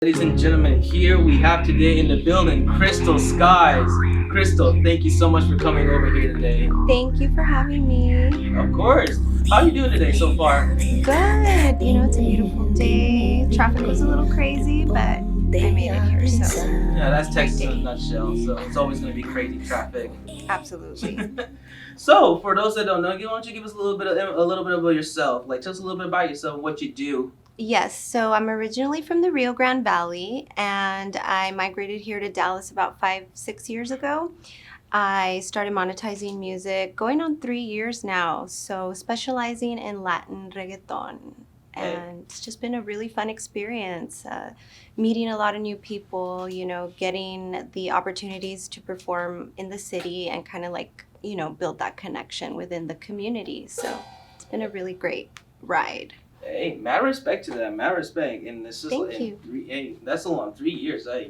Ladies and gentlemen, here we have today in the building Kristal Skies. Kristal, thank you so much for coming over here today. Thank you for having me. Of course. How are you doing today so far? Good. It's a beautiful day. Traffic was a little crazy, but I made it here, so Yeah, that's great Texas in a day. nutshell. So it's always going to be crazy traffic. Absolutely. So for those that don't know, why don't you give us a little bit about yourself? Like, tell us a little bit about yourself and what you do. Yes, so I'm originally from the Rio Grande Valley, and I migrated here to Dallas about 5, 6 years ago. I started monetizing music going on 3 years now, so specializing in Latin reggaeton. Hey, And it's just been a really fun experience, meeting a lot of new people, getting the opportunities to perform in the city and kind of like, build that connection within the community. So it's been a really great ride. hey, mad respect to that, mad respect, and this is Thank in you. three. Hey, that's a long 3 years. A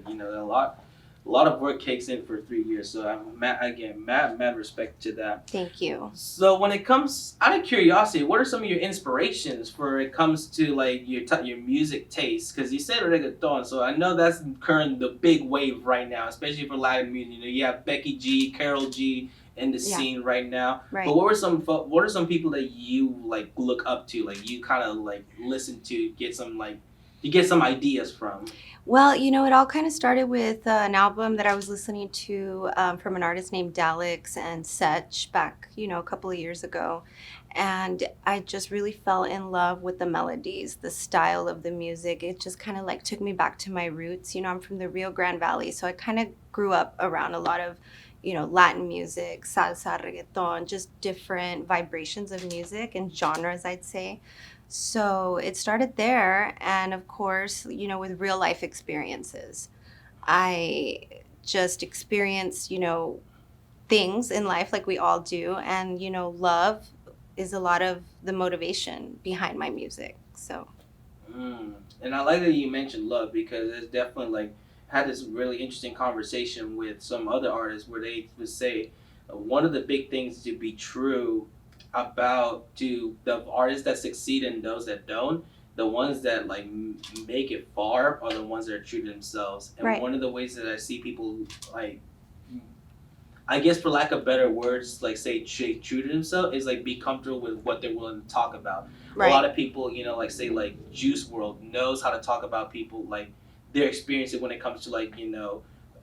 lot of work takes in for 3 years. So I'm mad respect to that. Thank you. So when it comes, out of curiosity, what are some of your inspirations for it comes to like your music taste? Because you said reggaeton, so I know that's current the big wave right now, especially for Latin music. You have Becky G, Carol G in the Yeah, scene right now. But right. what are some people that you like look up to, like you kind of like listen to, get some ideas from? Well, it all kind of started with an album that I was listening to from an artist named Dalix and Setch back, a couple of years ago. And I just really fell in love with the melodies, the style of the music. It just kind of like took me back to my roots. I'm from the Rio Grande Valley, so I kind of grew up around a lot of, Latin music, salsa, reggaeton, just different vibrations of music and genres, I'd say. So it started there, and of course, with real life experiences. I just experienced, things in life like we all do, and, love is a lot of the motivation behind my music. So, Mm. And I like that you mentioned love because it's definitely like had this really interesting conversation with some other artists where they would say one of the big things to be true about to the artists that succeed and those that don't, the ones that like make it far are the ones that are true to themselves. And right, one of the ways that I see people like, I guess for lack of better words, like say true to themselves is like be comfortable with what they're willing to talk about. A lot right, of people, like say like Juice World knows how to talk about people like their experiences when it comes to like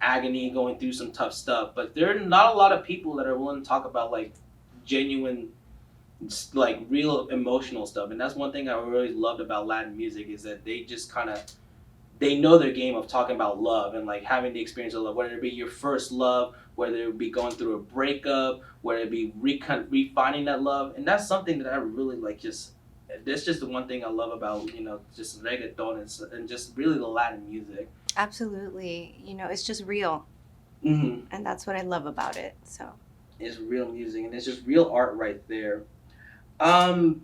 agony, going through some tough stuff. But there are not a lot of people that are willing to talk about like genuine, like real emotional stuff. And that's one thing I really loved about Latin music is that they just kind of they know their game of talking about love and like having the experience of love, whether it be your first love, whether it be going through a breakup, whether it be refining that love, and that's something that I really like. Just that's just the one thing I love about just reggaeton and just really the Latin music. absolutely. It's just real, Mm-hmm. and that's what I love about it. So, It's real music and it's just real art right there. Um,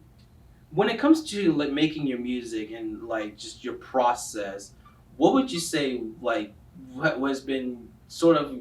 when it comes to like making your music and like just your process, what would you say like what has been sort of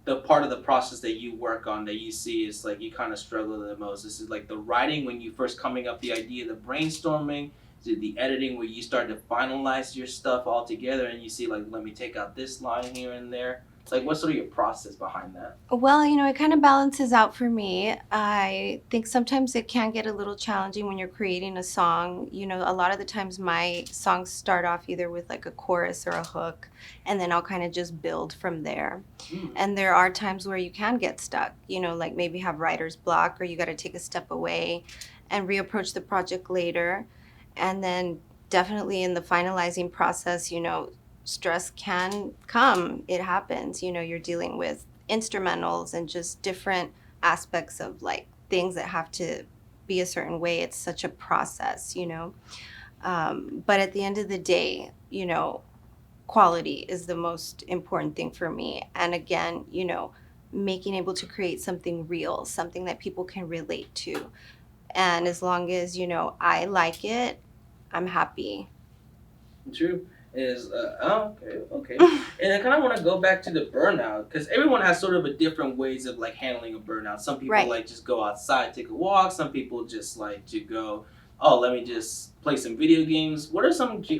the part of the process that you work on that you see is like you kind of struggle the most? This is like the writing when you first coming up the idea, the brainstorming, is it the editing where you start to finalize your stuff all together and you see like let me take out this line here and there. It's like what's sort of your process behind that? well, it kind of balances out for me. I think sometimes it can get a little challenging when you're creating a song. A lot of the times my songs start off either with like a chorus or a hook, and then I'll kind of just build from there. Mm. And there are times where you can get stuck, like maybe have writer's block or you got to take a step away and reapproach the project later. And then definitely in the finalizing process, stress can come. It happens. You're dealing with instrumentals and just different aspects of like things that have to be a certain way. It's such a process. But at the end of the day, quality is the most important thing for me. And again, making able to create something real, something that people can relate to. And as long as, I like it, I'm happy. True. Is oh, okay. And I kind of want to go back to the burnout because everyone has sort of a different ways of like handling a burnout. Some people Right. like just go outside, take a walk. Some people just like to go oh, let me just play some video games. What are some things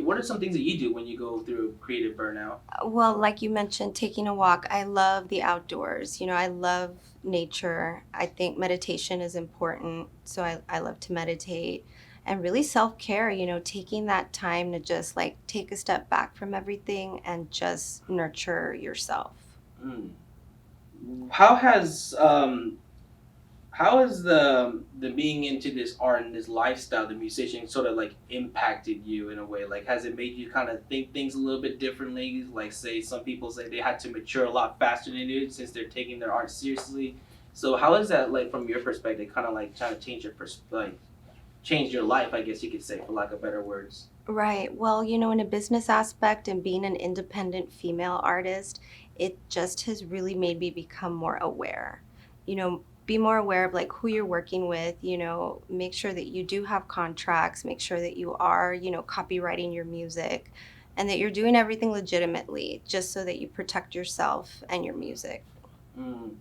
that you do when you go through creative burnout? Well, like you mentioned, taking a walk. I love the outdoors. I love nature. I think meditation is important. So I love to meditate and really self care, taking that time to just like take a step back from everything and just nurture yourself. Mm. How has the being into this art and this lifestyle, the musician, sort of like impacted you in a way? Like, has it made you kind of think things a little bit differently? Like, say some people say they had to mature a lot faster than they did since they're taking their art seriously. So, how is that like from your perspective? Kind of like trying to change your change your life, I guess you could say, for lack of better words. Right. Well, in a business aspect and being an independent female artist, it just has really made me become more aware. Be more aware of like who you're working with, make sure that you do have contracts, make sure that you are, copywriting your music and that you're doing everything legitimately just so that you protect yourself and your music. Mm.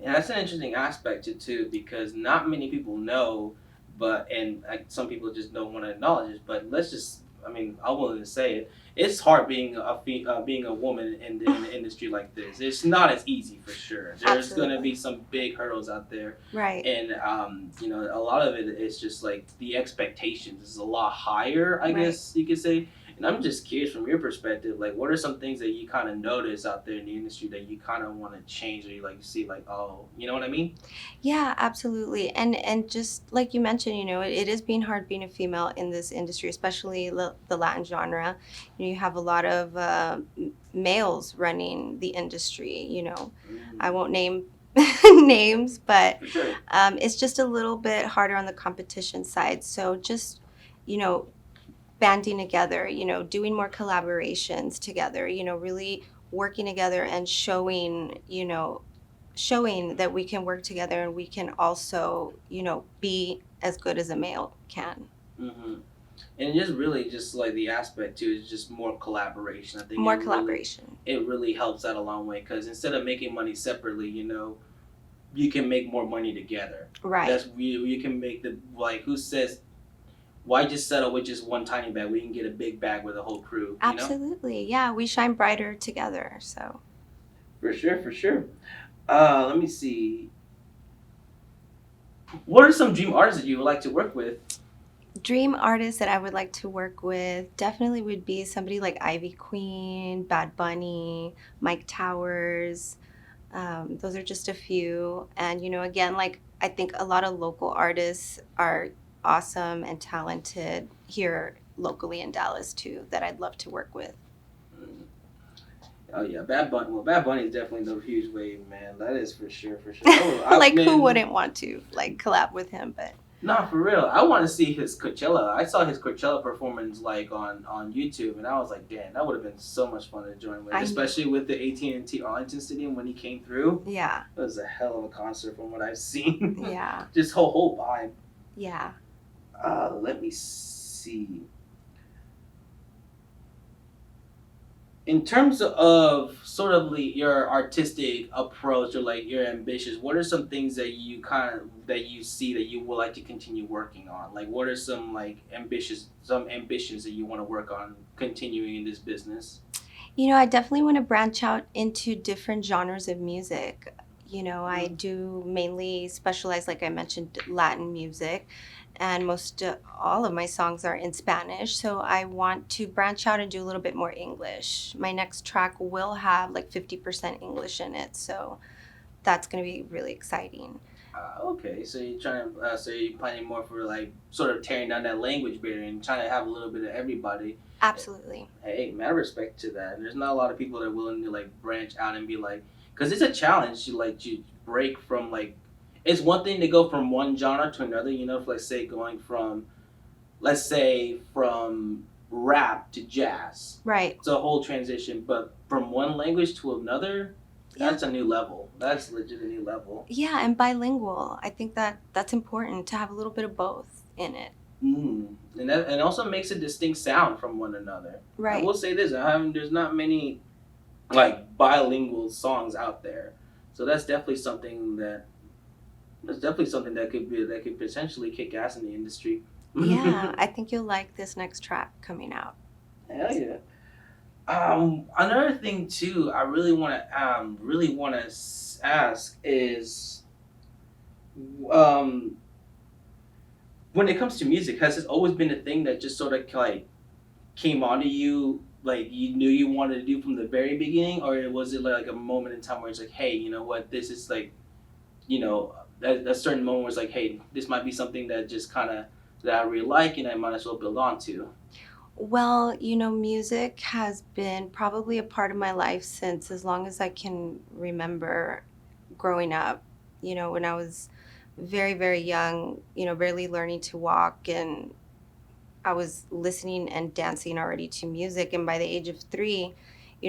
And that's an interesting aspect to too, because not many people know, but and like, some people just don't want to acknowledge it. But let's just, I mean, I'm willing to say it. It's hard being being a woman in the industry like this. It's not as easy for sure. There's going to Absolutely. be some big hurdles out there, Right. and a lot of it is just like the expectations is a lot higher, I Right. guess you could say. And I'm just curious from your perspective, like what are some things that you kind of notice out there in the industry that you kind of want to change, or you like see like, oh, you know what I mean? Yeah, absolutely. And just like you mentioned, it is being hard being a female in this industry, especially the Latin genre. You have a lot of males running the industry. I Mm, won't name names, but for sure. it's just a little bit harder on the competition side. So just, you know, banding together, doing more collaborations together, really working together and showing that we can work together and we can also, be as good as a male can. Hmm. And just really just like the aspect too is just more collaboration. I think More collaboration. it really helps out a long way because instead of making money separately, you can make more money together. Right. That's you can make the like who says why just settle with just one tiny bag? We can get a big bag with a whole crew, you know? Absolutely. Yeah, we shine brighter together. So, For sure, for sure. Let me see. What are some dream artists that you would like to work with? dream artist that I would like to work with definitely would be somebody like Ivy Queen, Bad Bunny, Mike Towers. Those are just a few. And, again, like I think a lot of local artists are awesome and talented here locally in Dallas too that I'd love to work with. Mm. Oh yeah, Bad Bunny. Well, Bad Bunny is definitely the huge wave, man. That is for sure, for sure. Like who Man, wouldn't want to like collab with him? But nah, for real. I want to see his Coachella. I saw his Coachella performance like on YouTube, and I was like, damn, that would have been so much fun to join with, I know. especially with the AT&T Arlington Stadium when he came through. Yeah, It was a hell of a concert from what I've seen. yeah, Just whole vibe. yeah. Let me see. In terms of sort of your artistic approach or like your ambitions, what are some things that you see that you would like to continue working on? Like, what are some ambitions that you want to work on continuing in this business? I definitely want to branch out into different genres of music. I Mm, do mainly specialize, like I mentioned, Latin music, and most all of my songs are in Spanish. So I want to branch out and do a little bit more English. My next track will have like 50% English in it. So that's going to be really exciting. okay, so so you're planning more for like sort of tearing down that language barrier and trying to have a little bit of everybody. Absolutely. Hey, man, I respect to that. And there's not a lot of people that are willing to like branch out and be like, because it's a challenge to like to break from like, it's one thing to go from one genre to another. If let's say going from, let's say from rap to jazz, Right. it's a whole transition. But from one language to another, Yeah. that's a new level. That's legit a new level. Yeah, and bilingual. I think that's important to have a little bit of both in it. And also makes a distinct sound from one another. I Right. will say this: there's not many like bilingual songs out there. So that's definitely something that could potentially kick ass in the industry. Yeah, I think you'll like this next track coming out. Hell yeah. Another thing too, I really want to ask is, um, when it comes to music, has this always been a thing that just sort of like came onto you, like you knew you wanted to do from the very beginning, or was it like a moment in time where it's like, hey, you know what, this is like, a certain moment where it's like, hey, this might be something that just kind of that I really like, and I might as well build on to. Well, music has been probably a part of my life since as long as I can remember growing up. When I was very, very young, barely learning to walk, and I was listening and dancing already to music. And by the age of 3,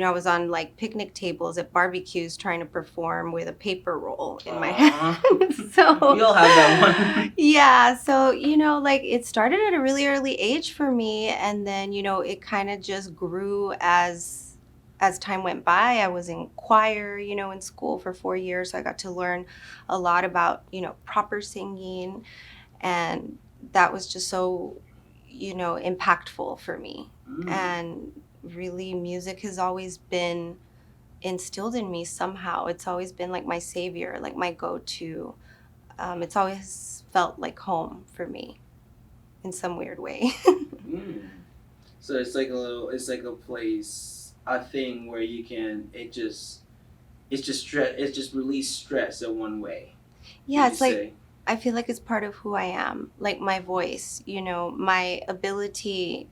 I was on like picnic tables at barbecues trying to perform with a paper roll in my hand. Aww. So, We all have that one. yeah. So, like it started at a really early age for me. And then, it kind of just grew as time went by. I was in choir, in school for 4 years. So I got to learn a lot about, proper singing. And that was just so, impactful for me. Mm. And really, music has always been instilled in me somehow. It's always been like my savior, like my go-to. It's always felt like home for me in some weird way. Mm. So it's like it's like a place, a thing where you can, it's just stress, it's just release stress in one way. Would Yeah, you it's like say? I feel like it's part of who I am, like my voice, my ability,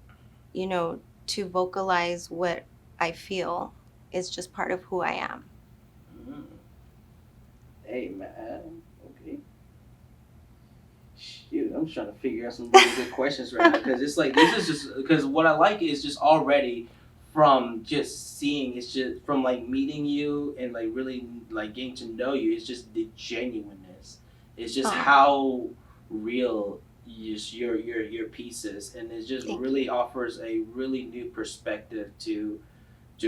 to vocalize what I feel is just part of who I am. Mm. Hey man, okay. Shoot, I'm trying to figure out some really good questions right now because it's like this is just because what I like is just already from just seeing, it's just from like meeting you and like really like getting to know you, it's just the genuineness, it's just Oh, how real your piece is, and it just thank really you. offers a really new perspective to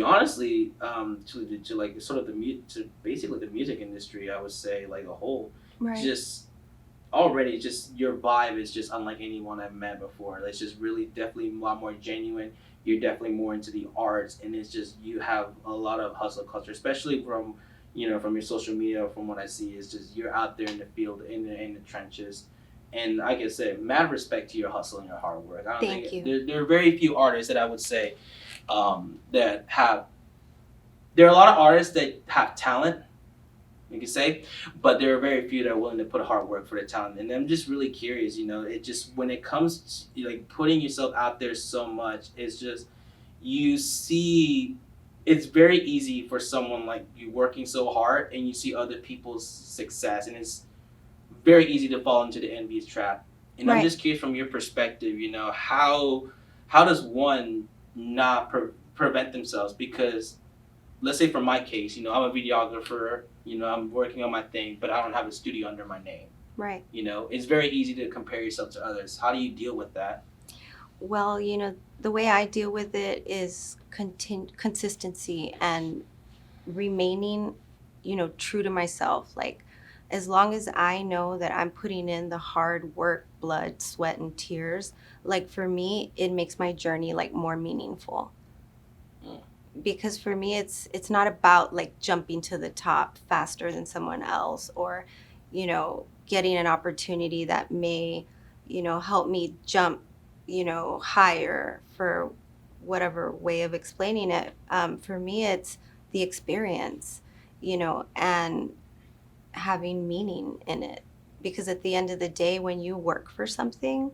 honestly to like sort of to basically the music industry, I would say, like a whole. Right. Just already, just your vibe is just unlike anyone I've met before. It's just really definitely a lot more genuine. You're definitely more into the arts, and it's just you have a lot of hustle culture, especially from from your social media. From what I see, is just you're out there in the field, in the trenches, and like I said, mad respect to your hustle and your hard work. I don't Thank think you. there are very few artists that I would say that have. There are a lot of artists that have talent, you could say, but there are very few that are willing to put hard work for the talent. And I'm just really curious, it just when it comes to like putting yourself out there so much, it's just you see, it's very easy for someone like you working so hard and you see other people's success, and it's very easy to fall into the envious trap. And I'm Right. just curious from your perspective, how does one not prevent themselves? Because let's say for my case, I'm a videographer, I'm working on my thing, but I don't have a studio under my name. Right. It's very easy to compare yourself to others. How do you deal with that? Well, the way I deal with it is consistency and remaining, true to myself. Like, as long as I know that I'm putting in the hard work, blood, sweat, and tears, like for me, it makes my journey like more meaningful. Mm. Because for me, it's not about like jumping to the top faster than someone else, or, getting an opportunity that may, help me jump, higher, for whatever way of explaining it. For me, it's the experience, and having meaning in it. Because at the end of the day, when you work for something,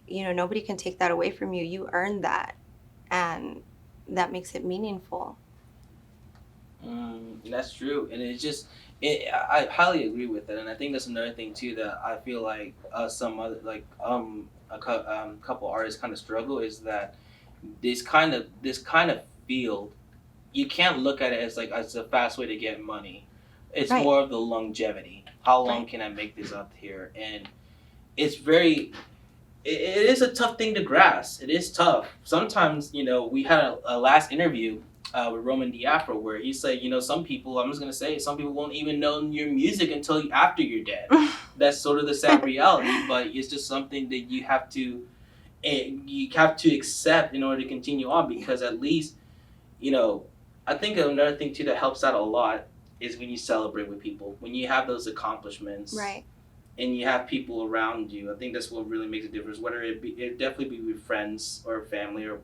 nobody can take that away from you. You earn that, and that makes it meaningful. That's true, and it's just I highly agree with it, and I think that's another thing too that I feel like some other like couple artists kind of struggle is that this kind of field, you can't look at it as like as a fast way to get money. It's Right. more of the longevity. How long Right. can I make this up here? And it's very it is a tough thing to grasp. It is tough. Sometimes, we had a last interview. with Roman Diafra, where he said, some people, I'm just gonna say, some people won't even know your music until after you're dead. That's sort of the sad reality, but it's just something that you have to accept in order to continue on, because at least, I think another thing too that helps out a lot is when you celebrate with people, when you have those accomplishments, Right. and you have people around you. I think that's what really makes a difference. Whether it definitely be with friends or family or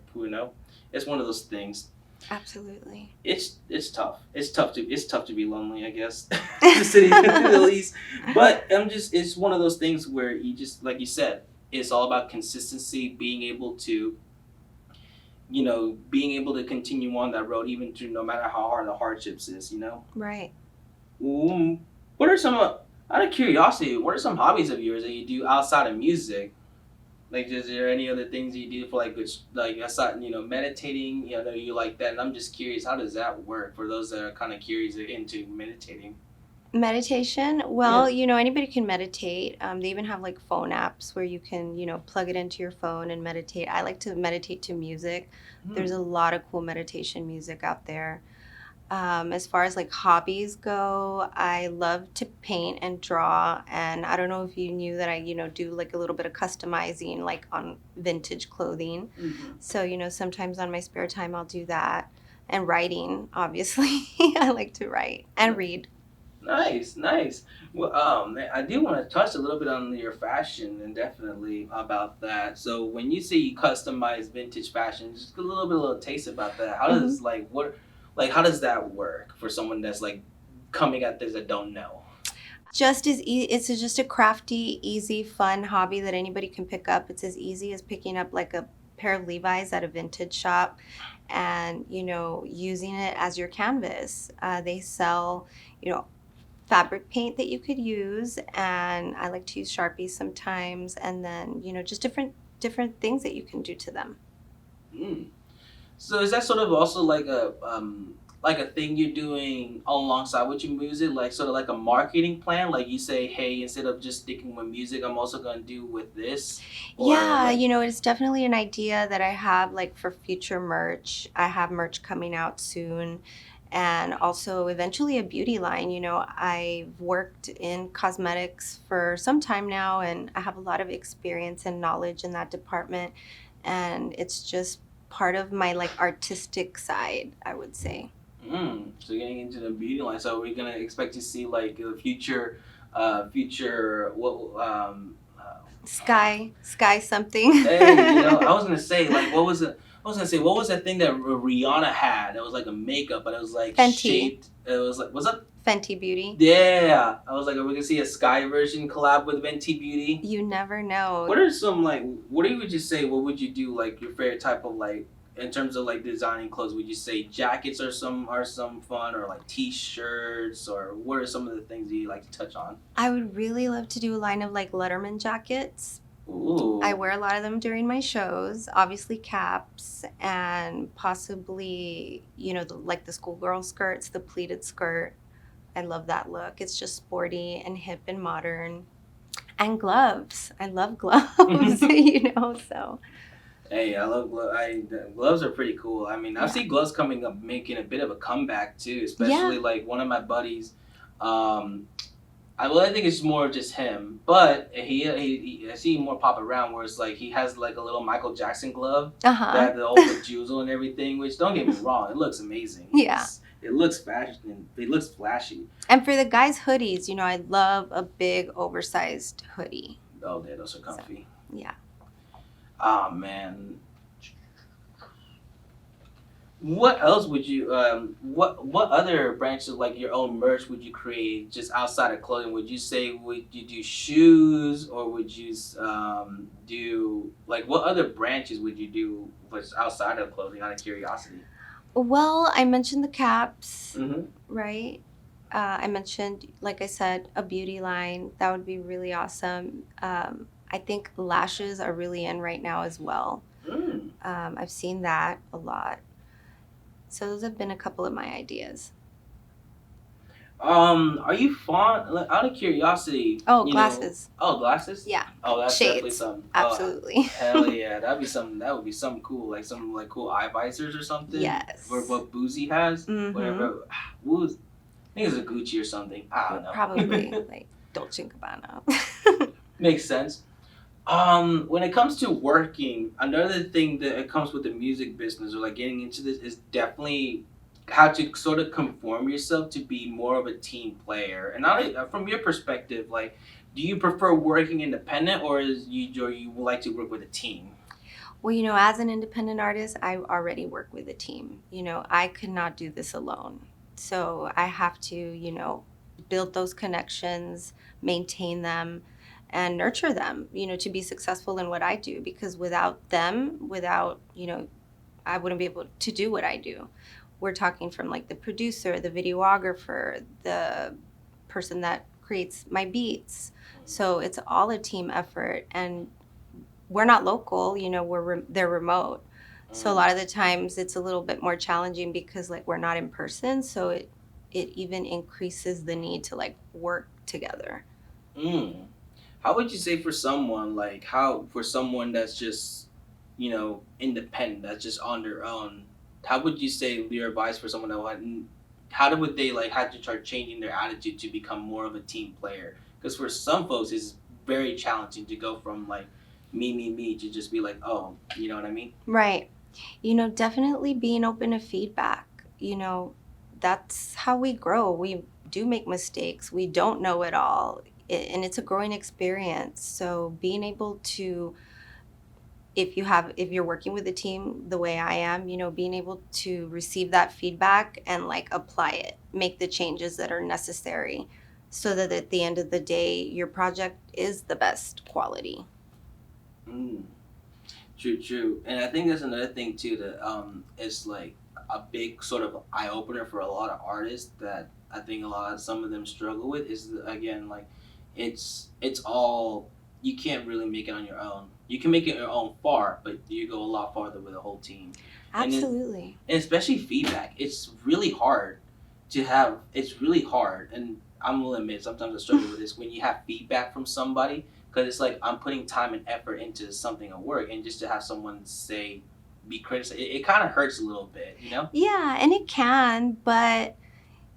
it's one of those things. Absolutely. It's tough. It's tough to be lonely, I guess, to say the least. But it's one of those things where you just, like you said, it's all about consistency, being able to continue on that road even through no matter how hard the hardships is. Right. What are some out of curiosity? What are some hobbies of yours that you do outside of music? Like, is there any other things you do for aside, meditating? You like that, and I'm just curious, how does that work for those that are kind of curious into meditating? Meditation. Well, anybody can meditate. They even have like phone apps where you can, plug it into your phone and meditate. I like to meditate to music. There's a lot of cool meditation music out there. As far as like hobbies go, I love to paint and draw. And I don't know if you knew that I, do like a little bit of customizing like on vintage clothing. Mm-hmm. So, sometimes on my spare time, I'll do that. And writing, obviously. I like to write and read. Nice. Well, I do want to touch a little bit on your fashion, and definitely about that. So when you say you customize vintage fashion, just a little taste about that. How does how does that work for someone that's like coming at this that don't know? It's just a crafty, easy, fun hobby that anybody can pick up. It's as easy as picking up like a pair of Levi's at a vintage shop and, using it as your canvas. They sell, fabric paint that you could use, and I like to use Sharpies sometimes, and then, just different things that you can do to them. Mm. So is that sort of also like a thing you're doing alongside with your music, like sort of like a marketing plan? Like you say, hey, instead of just sticking with music, I'm also gonna do with this. Yeah, it's definitely an idea that I have like for future merch. I have merch coming out soon. And also eventually a beauty line. I've worked in cosmetics for some time now, and I have a lot of experience and knowledge in that department. And it's just part of my like artistic side, I would say. So getting into the beauty line. So we're gonna expect to see like a future what Sky something. Hey, I was gonna say like what was it? I was gonna say what was that thing that Rihanna had? That was like a makeup, but it was like Fenty. shaped. It was like was that Fenty Beauty. Yeah, I was like, are we gonna see a Sky version collab with Fenty Beauty? You never know. What are some what would you say? What would you do like your favorite type of like in terms of like designing clothes? Would you say jackets are some fun, or like t-shirts, or what are some of the things that you like to touch on? I would really love to do a line of like Letterman jackets. Ooh. I wear a lot of them during my shows, obviously caps, and possibly, like the schoolgirl skirts, the pleated skirt. I love that look. It's just sporty and hip and modern. And gloves. I love gloves, so. Hey, I love gloves. Gloves are pretty cool. I mean, I see gloves coming up, making a bit of a comeback too. Especially like one of my buddies. I think it's more of just him, but he I see him more pop around where it's like he has like a little Michael Jackson glove that the old jewel and everything. Which don't get me wrong, it looks amazing. Yeah. It looks fashion. It looks flashy. And for the guys' hoodies, I love a big oversized hoodie. Oh, yeah, those are comfy. So, yeah. Oh man. What else would you what other branches like your own merch would you create just outside of clothing? Would you say would you do shoes, or would you do like what other branches would you do what's outside of clothing, out of curiosity? Well, I mentioned the caps, Mm-hmm. right? I mentioned, like I said, a beauty line. That would be really awesome. I think lashes are really in right now as well. Mm. I've seen that a lot. So those have been a couple of my ideas. Are you fond? Like, out of curiosity, Oh, you know? glasses. Oh, glasses. Yeah. Oh, that's definitely Shades. something. Oh, Absolutely. hell yeah, that'd be something. That would be something cool, like some like cool eye visors or something. Or Yes. what Boozy has, Mm-hmm. whatever. Wooz, I think it's a Gucci or something. I don't know. Probably like Dolce and Gabbana. Makes sense. When it comes to working, another thing that it comes with the music business or like getting into this is definitely how to sort of conform yourself to be more of a team player. And from your perspective, like, do you prefer working independent or you like to work with a team? Well, as an independent artist, I already work with a team. I could not do this alone. So I have to, build those connections, maintain them, and nurture them, to be successful in what I do. Because without them, I wouldn't be able to do what I do. We're talking from like the producer, the videographer, the person that creates my beats. So it's all a team effort. And we're not local, they're remote. So a Mm. lot of the times it's a little bit more challenging because like we're not in person. So it even increases the need to like work together. Mm. How would you say for someone like how for someone that's just independent, that's just on their own? How would you say your advice for someone that would they like have to start changing their attitude to become more of a team player? Because for some folks, it's very challenging to go from like me to just be like, oh, you know what I mean? Right. Definitely being open to feedback. That's how we grow. We do make mistakes. We don't know it all. And it's a growing experience. So being able to, if you're working with a team the way I am, being able to receive that feedback and like apply it, make the changes that are necessary so that at the end of the day, your project is the best quality. Mm. True, true. And I think there's another thing too that is like a big sort of eye opener for a lot of artists that I think some of them struggle with is again like it's all you can't really make it on your own. You can make it your own far, but you go a lot farther with a whole team. And it, Absolutely. and especially feedback. It's really hard to have. It's really hard, and I'm gonna admit sometimes I struggle with this when you have feedback from somebody because it's like I'm putting time and effort into something at work, and just to have someone say, be criticized, it kind of hurts a little bit, you know? Yeah, and it can, but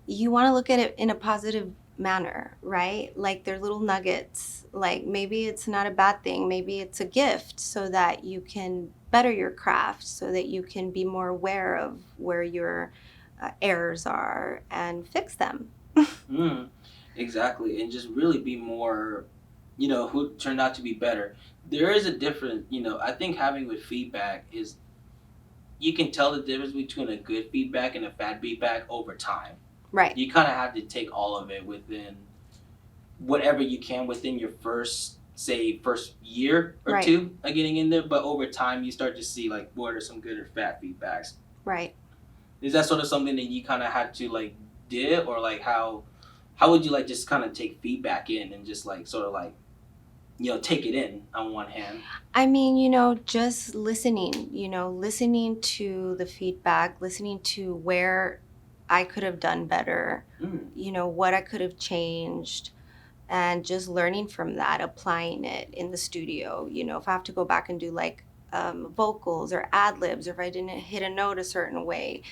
you want to look at it in a positive manner, right? Like they're little nuggets. Like maybe it's not a bad thing. Maybe it's a gift so that you can better your craft, so that you can be more aware of where your errors are and fix them. Mm, exactly, and just really be more, who turned out to be better. There is a different, I think having with feedback is you can tell the difference between a good feedback and a bad feedback over time. Right, You kind of have to take all of it within whatever you can within your first year or right, two of getting in there, but over time you start to see like what are some good or bad feedbacks. right. Is that sort of something that you kind of had to like did or like how would you like just kind of take feedback in and just like sort of like take it in on one hand? I mean, just listening, listening to the feedback, listening to where I could have done better, Mm. what I could have changed, and just learning from that, applying it in the studio. If I have to go back and do like vocals or ad libs, or if I didn't hit a note a certain way,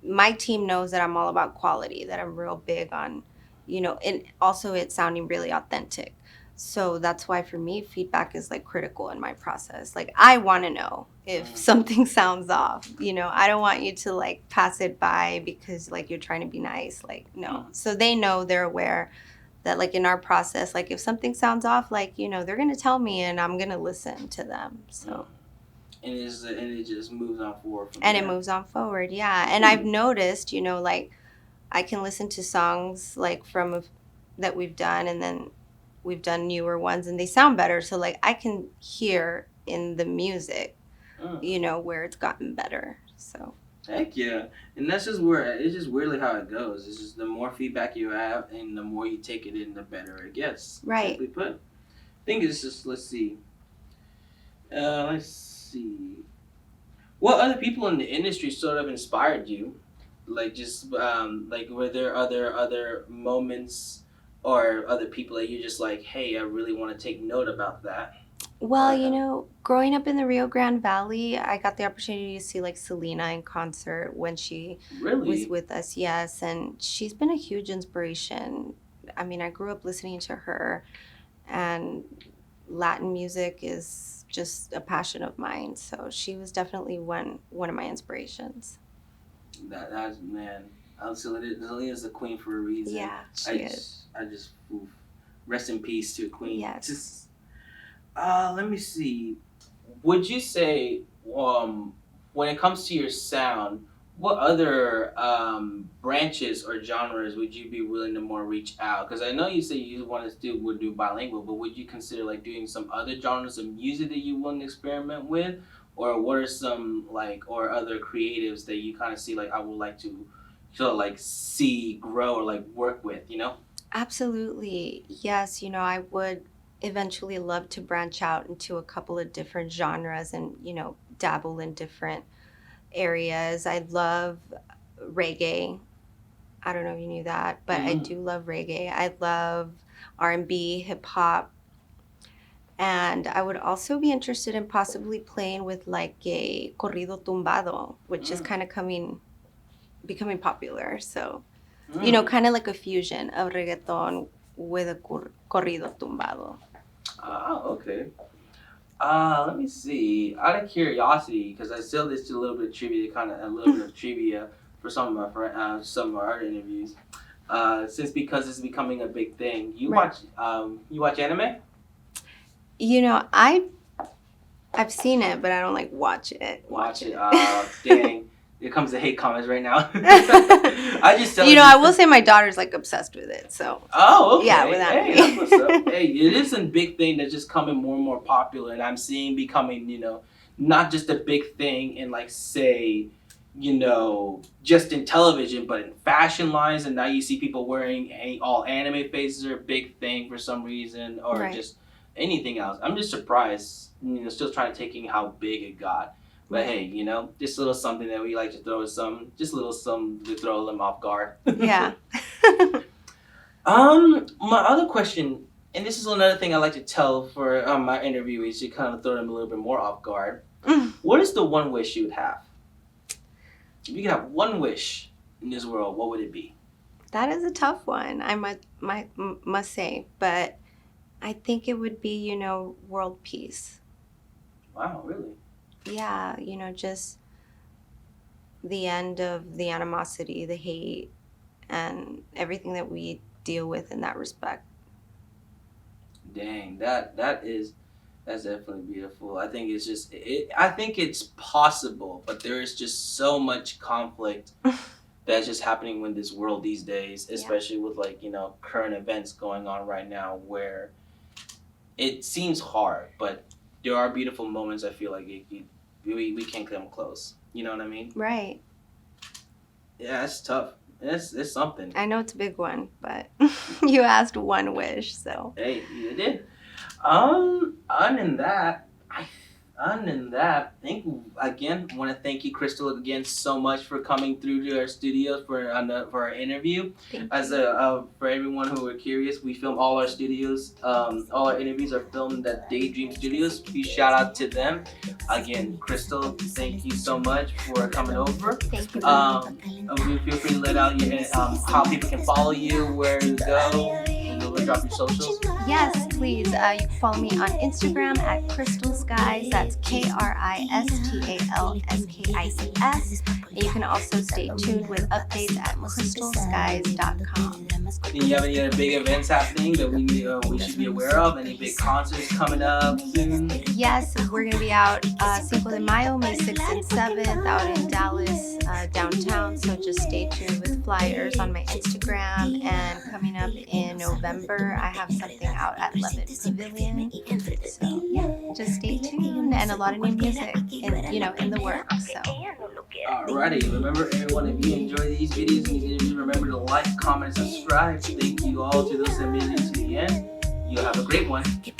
my team knows that I'm all about quality, that I'm real big on, and also it sounding really authentic. So that's why for me, feedback is like critical in my process. Like I want to know if Mm. something sounds off. I don't want you to like pass it by because like you're trying to be nice. Like no. Mm. So they know, they're aware that like in our process, like if something sounds off, like they're gonna tell me and I'm gonna listen to them. Mm. So And it just moves on forward from and it there. moves on forward, yeah. And I've Ooh. noticed, like I can listen to songs like from that we've done, and then we've done newer ones, and they sound better. So like I can hear in the music, Mm. where it's gotten better. So Heck yeah, and that's just where it's just weirdly how it goes. It's just the more feedback you have, and the more you take it in, the better it gets. right. Simply put, I think it's just let's see, what other people in the industry sort of inspired you? Like just like were there other moments or other people that you're just like, hey, I really want to take note about that? Well, Or growing up in the Rio Grande Valley, I got the opportunity to see like Selena in concert when she was really? with us. Yes, and she's been a huge inspiration. I mean, I grew up listening to her, and Latin music is just a passion of mine. So she was definitely one of my inspirations. That's man. Selena's the queen for a reason. Yeah, she is. I just oof. Rest in peace to Queen. Yes. Just let me see. Would you say, when it comes to your sound, what other branches or genres would you be willing to more reach out? Because I know you say you want to would do bilingual, but would you consider like doing some other genres of music that you wouldn't experiment with, or what are some like or other creatives that you kind of see like I would like to sort of like see grow or like work with, you know? Absolutely. Yes, I would eventually love to branch out into a couple of different genres and, dabble in different areas. I love reggae. I don't know if you knew that, but I Mm-hmm. do love reggae. I love R&B, hip hop, and I would also be interested in possibly playing with like a corrido tumbado, which is kind of becoming popular. So, Mm. kind of like a fusion of reggaeton with a corrido tumbado. Ah, okay. Let me see. Out of curiosity, because I still did a little bit of trivia, kind of a little bit of trivia for some of our other interviews. Since because it's becoming a big thing, Right. you watch anime? I've seen it, but I don't like watch it. Watch Watch it. it. Dang. Here comes the hate comments right now. I just tell I will say my daughter's like obsessed with it. So Oh, okay. yeah, with Hey, anime. that's what's up. Hey, it is a big thing that's just coming more and more popular, and I'm seeing becoming, not just a big thing in like say, just in television, but in fashion lines, and now you see people wearing all anime faces are a big thing for some reason, or Right. just anything else. I'm just surprised, still trying to take in how big it got. But Right. hey, just a little something that we like to throw just a little something to throw them off guard. Yeah. My other question, and this is another thing I like to tell for my interviewees to kind of throw them a little bit more off guard. What is the one wish you would have? If you could have one wish in this world, what would it be? That is a tough one, I must say, but I think it would be, world peace. Wow, really? Yeah, just the end of the animosity, the hate, and everything that we deal with in that respect. Dang, that's definitely beautiful. I think it's just I think it's possible, but there is just so much conflict that's just happening in this world these days, especially with like, current events going on right now where it seems hard, but there are beautiful moments. I feel like we can come close. You know what I mean? Right. Yeah, it's tough. It's something. I know it's a big one, but you asked one wish, so. Hey, you did. Other than that, thank again. Want to thank you, Kristal, again so much for coming through to our studios for our interview. Thank As you. for everyone who are curious, we film all our studios. All our interviews are filmed at Daydream Studios. Huge shout out to them. Again, Kristal, thank you so much for coming over. Thank you. Feel free to let out your how people can follow you, where to go, and we'll drop your socials. Yes, please. You can follow me on Instagram at Kristal Skies. That's KristalSkies. And you can also stay tuned with updates at kristalskies.com. Do you have any other big events happening that we should be aware of? Any big concerts coming up soon? Yes, we're going to be out Cinco de Mayo, May 6th and 7th, out in Dallas, downtown. So just stay tuned with flyers on my Instagram. And coming up in November, I have something out at Levitt Pavilion. So yeah, just stay tuned, and a lot of new music in the works. So. Alrighty, remember everyone, if you enjoy these videos and these interviews, remember to like, comment, and subscribe. Thank you all to those that made it to the end. You have a great one. Peace.